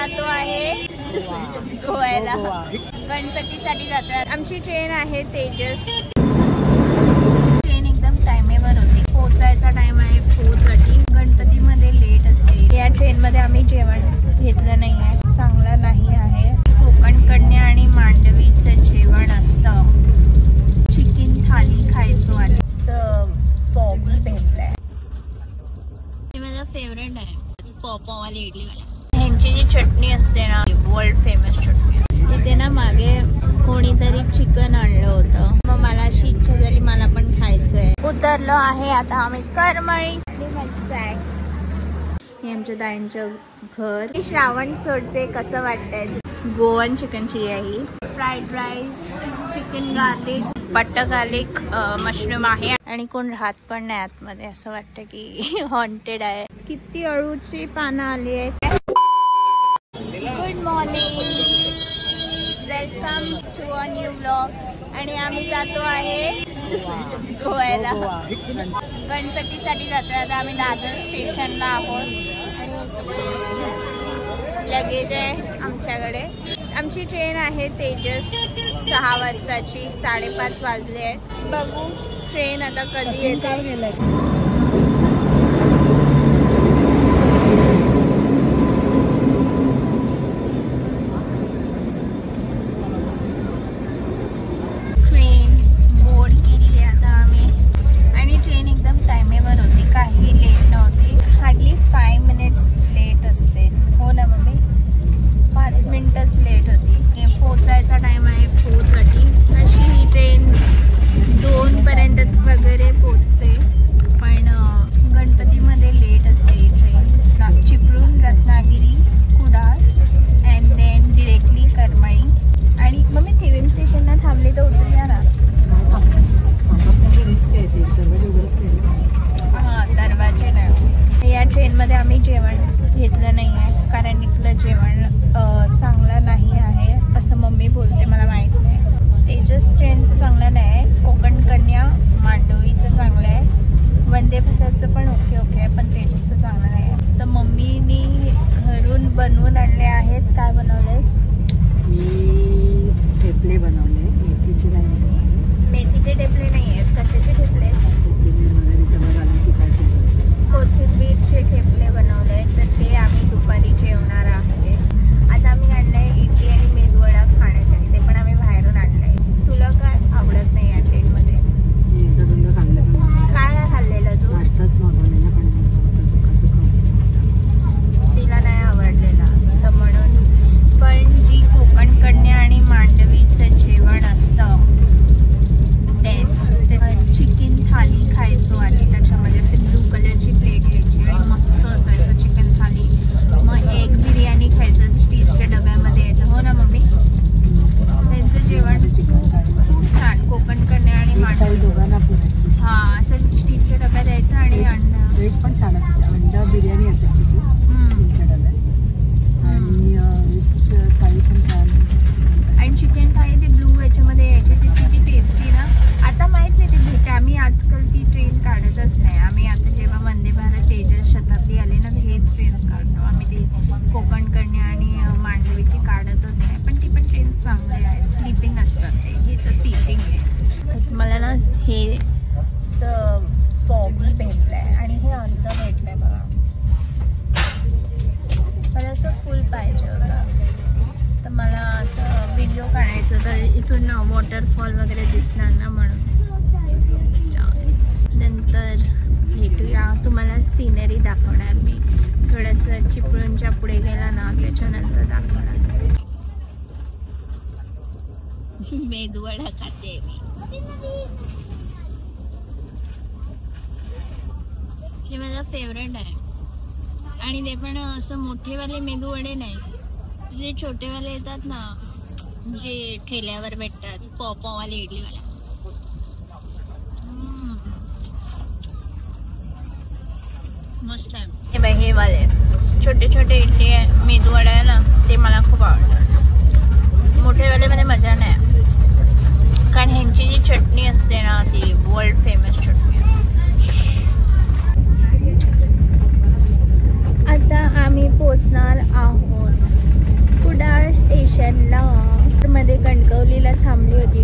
जातो आहे गोव्याला, गणपतीसाठी जातोय। आमची ट्रेन आहे तेजस। ट्रेन एकदम टाइमेवर होती, पोहोचायचा टाइम आहे 4:30। गणपतीमध्ये लेट असते। या ट्रेन मध्ये आम्ही जेवण घेतलं नाही आहे, चांगलं नाही आहे। कोकण कन्या आणि मांडवीचं जेवण असतं। चिकन थाली खायचो आधी, फॉगी भेटलाय। हे माझा फेवरेट आहे, पॉपवाली इडली वाला। ह्यांची जी चटणी असते ना, वर्ल्ड फेमस चटणी। इथे ना मागे कोणीतरी चिकन आणलं होतं, मग मला अशी इच्छा झाली मला पण खायचंय। उतरलो आहे आता आम्ही करमळी। हे आमच्या ताईंचं घर। श्रावण सोडते, कसं वाटतंय? गोवन चिकन चिली आहे, fried rice, chicken garlic, butter garlic, mushroom आहे आणि कोण राहत पण नाही आतमध्ये, असं वाटतं की हॉन्टेड आहे। किती अळूची पानं आली आहेत। Good morning, welcome to a new vlog. आणि आम्ही जातो आहे गोव्याला, गणपतीसाठी जातोय। आता आम्ही दादर स्टेशनला आहोत आणि लगेज आहे आमच्याकडे। आमची ट्रेन आहे तेजस 6 वाजताची, 5:30 वाजले आहेत। बघू ट्रेन आता कधी येते। इथून वॉटरफॉल वगैरे दिसणार ना, म्हणून नंतर भेटूया। तुम्हाला सीनरी दाखवणार मी, थोडंसं चिपळूणच्या पुढे गेला ना त्याच्यानंतर दाखवणार। मेदूवडा खाते मी, हे माझा फेवरेट आहे। आणि ते पण असं मोठेवाले मेदूवडे नाही, जे छोटेवाले येतात ना, जे ठेल्यावर भेटतात, पॉपवाली इडली वाला। मस्त आहे। हे वाले छोटे छोटे इडली आहे, मेदूवडा आहे ना, ते मला खूप आवडतात। मोठेवाले मध्ये मजा नाही, कारण ह्यांची जी चटणी असते ना, ती वर्ल्ड फेमस चटणी असते। आता आम्ही पोचणार आहोत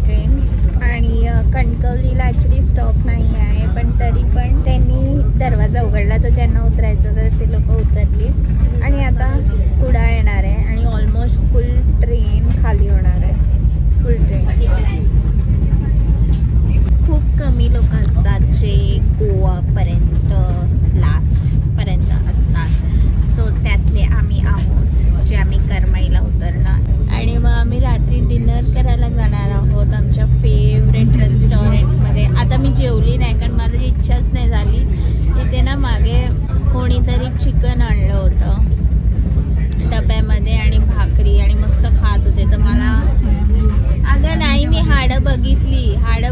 ट्रेन आणि कणकवलीला ॲक्च्युली स्टॉप नाही आहे, पण तरी पण त्यांनी दरवाजा उघडला तर ज्यांना उतरायचं तर ते लोक उतरली आणि आता कुडाळ येणार आहे आणि ऑलमोस्ट फुल ट्रेन खाली होणार आहे. फुल ट्रेन. खूप कमी लोक असतात जे गोवापर्यंत लास्टपर्यंत असतात. सो त्यातले आम्ही आहोत जे आम्ही करमाईला उतरणार आणि मग आम्ही रात्री डिनर करायला जाणार आहोत आमच्या फेवरेट रेस्टॉरंटमध्ये. आता मी जेवली नाही कारण माझी इच्छाच नाही झाली. इथे ना मागे कोणीतरी चिकन आणलं होतं डब्यामध्ये आणि भाकरी आणि मस्त खात होते. तर मला अगं नाही, मी हाडं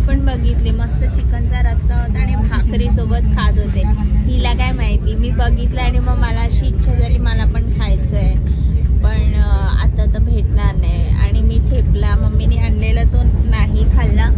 पण बघितली मस्त चिकनचा रस्सा होता आणि भाकरी सोबत खात होते. हिला काय माहिती, मी बघितलं आणि मग मला अशी इच्छा झाली मला पण खायचं आहे, पण आता तर भेटणार नाही. आणि मी ठेपला मम्मीने आणलेला तो नाही खाल्ला.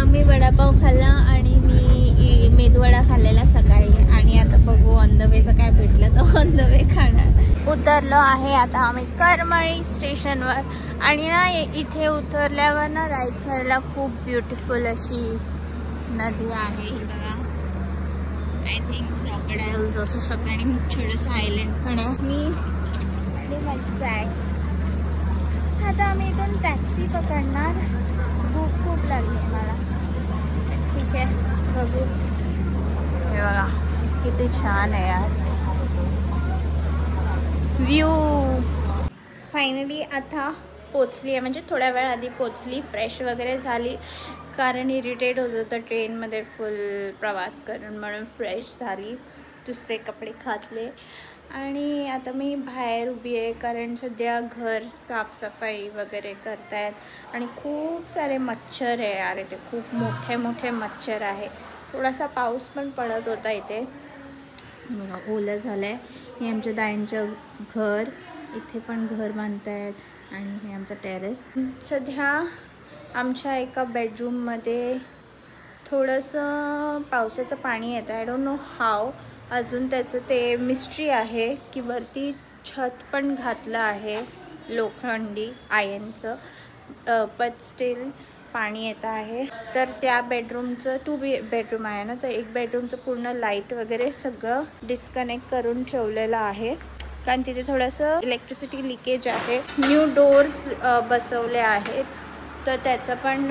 मी वडापाव खाल्ला आणि मी मेदूवडा खाल्लेला सकाळी आणि आता बघू ऑन द वेचं काय भेटलं तर ऑन द वे खाणार. उतरलो आहे आता आम्ही करमाळी स्टेशनवर आणि ना इथे उतरल्यावर ना राईट साईडला खूप ब्युटिफुल अशी नदी आहे. बघा, आय थिंक क्रॉकडाईल्स असू शकते आणि छोटंसं आयलंड पण आहे. मी माझी बॅग. आता आम्ही इथून टॅक्सी पकडणार. भूक खूप लागली आहे मला. ठीक आहे, बघू. हे बघा किती छान आहे यार व्ह्यू. फायनली आता पोचली आहे, म्हणजे थोड्या वेळ आधी पोचली. फ्रेश वगैरे झाली कारण इरिटेट होत होतं ट्रेनमध्ये फुल प्रवास करून, म्हणून फ्रेश झाली. दुसरे कपडे घातले आणि आता मी बाहेर उभी आहे कारण सध्या घर साफसफाई वगैरे करतायत आणि खूप सारे मच्छर आहे यार इथे. खूप मोठे मोठे मच्छर आहे. थोडासा पाऊस पण पडत होता इथे. ओलं झालं आहे. हे आमच्या दायांचं घर, इथे पण घर बांधतायत आणि हे आमचं टेरेस. सध्या आमच्या एका बेडरूममध्ये थोडंसं पावसाचं पाणी येतं. I don't know how. अजून त्याचं ते मिस्ट्री आहे की वरती छत पण घातलं आहे लोखंडी आयनचं, बट स्टील पाणी येतं आहे. तर त्या बेडरूमचं 2 बेडरूम आहे ना, तर एक बेडरूमचं पूर्ण लाईट वगैरे सगळं डिस्कनेक्ट करून ठेवलेलं आहे कारण तिथे थोडंसं इलेक्ट्रिसिटी लिकेज आहे. न्यू डोअर्स बसवले आहेत तर त्याचं पण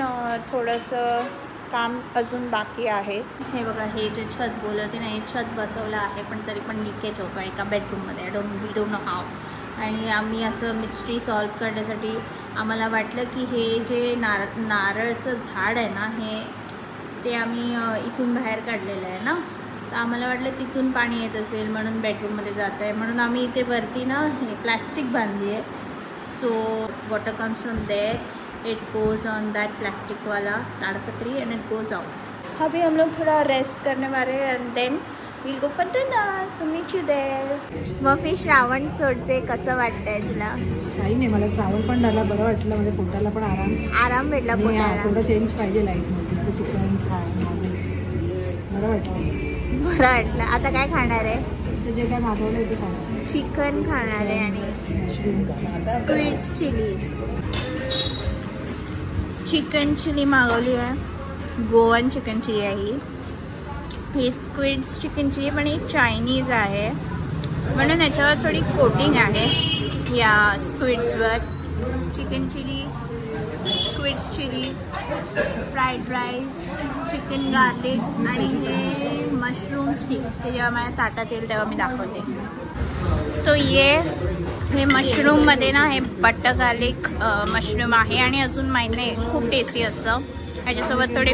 थोडंसं काम अजून बाकी आहे. हे बघा, हे जे छत बोलते ना, हे छत बसवलं आहे पण तरी पण लिकेज होतं एका बेडरूममध्ये. We don't know how. आणि आम्ही असं मिस्ट्री सॉल्व करण्यासाठी आम्हाला वाटलं की हे जे नारळचं झाड आहे ना, ते आम्ही इथून बाहेर काढलेलं आहे ना, तर आम्हाला वाटलं तिथून पाणी येत असेल म्हणून बेडरूममध्ये जात आहे. म्हणून आम्ही इथे वरती ना हे प्लॅस्टिक बांधली आहे. So water comes from there, it goes on that plastic वाला ताड़पत्री एंड इट गोज़ आउट. अभी हम लोग थोड़ा रेस्ट करने वाले हैं and then we'll go for dinner. So meet you there. मग मी श्रावण सोडते. कसं वाटतंय तुला? काही नाही, मला श्रावण पण झाला, बरं वाटलं. म्हणजे पोटाला पण आराम भेटला. पोटाला थोडं चेंज पाहिजे लाईफमध्ये. चिकन बरं वाटलं. आता काय खाणार आहे? जे काय मागवलं ते खाणार. चिकन खाणार आहे आणि स्क्विड चिली. चिकन चिली मागवली आहे. गोवन चिकन चिली आहे ही स्क्विड चिकन चिली, पण ही चायनीज आहे म्हणून याच्यावर थोडी कोटिंग आहे या स्क्विड्सवर. Chicken chilli, squid chilli, fried rice, chicken garlic आणि हे मशरूम स्टिक ते जेव्हा माझ्या ताटात येईल तेव्हा मी दाखवते. तो हे मशरूममध्ये ना हे बटर गार्लिक मशरूम आहे आणि अजून माहीत नाही, खूप टेस्टी असतं. ह्याच्यासोबत थोडे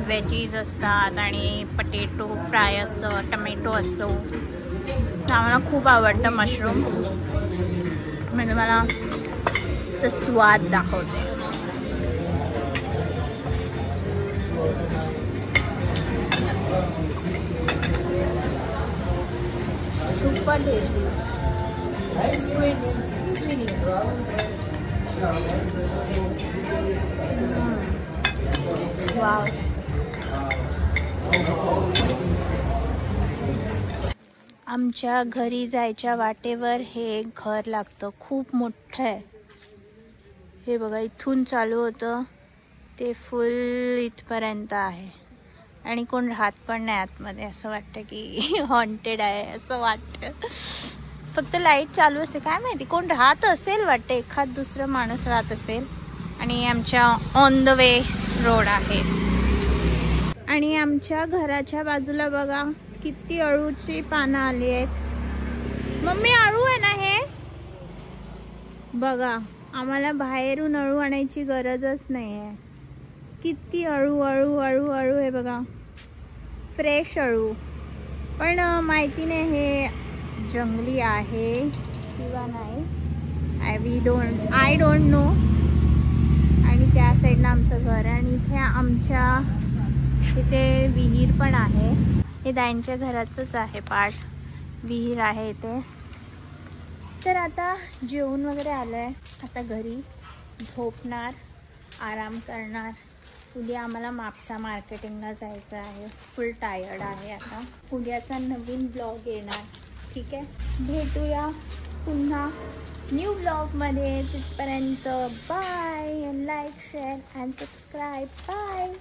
वेजीज असतात आणि पटेटो फ्राय असतं, टमॅटो असतो. आम्हाला खूप आवडतं मशरूम. मी तुम्हाला त्याचा स्वाद दाखवते. Super tasty squid chilli. Wow. आमच्या घरी जायच्या वाटेवर हे एक घर लागतं. खूप मोठं आहे. हे बघा, इथून चालू होतं ते फुल इथपर्यंत आहे आणि कोण राहत पण नाही आतमध्ये. असं वाटतं की हॉन्टेड आहे असं वाटतं. फक्त लाईट चालू असते. काय माहिती कोण राहत असेल वाटतं, एखाद दुसरं माणूस राहत असेल. आणि आमच्या ऑन द वे रोड आहे. आणि आमच्या घराच्या बाजूला बघा किती अळूची पानं आली आहेत. मम्मी अळू आहे ना हे बघा. आम्हाला बाहेरून अळू आणायची गरजच नाही आहे. किती अळू अळू अळू अळू आहे बघा. फ्रेश अळू. पण माहिती नाही हे जंगली आहे किंवा नाही. I don't no. आणि त्या साईडला आमचं घर आहे आणि इथे आमच्या इथे विहीर पण आहे. हे दाईंच्या घराचंच आहे पार्ट. विहीर आहे इथे. तर आता जेवण वगैरे आलंय. आता घरी झोपणार, आराम करणार. उद्या आम्हाला म्हापसा मार्केटिंगला जायचं आहे. फुल टायर्ड आहे आता. उद्याचा नवीन ब्लॉग येणार. ठीक आहे, भेटूया पुन्हा न्यू ब्लॉगमध्ये. तिथपर्यंत bye. Like, share and subscribe. Bye.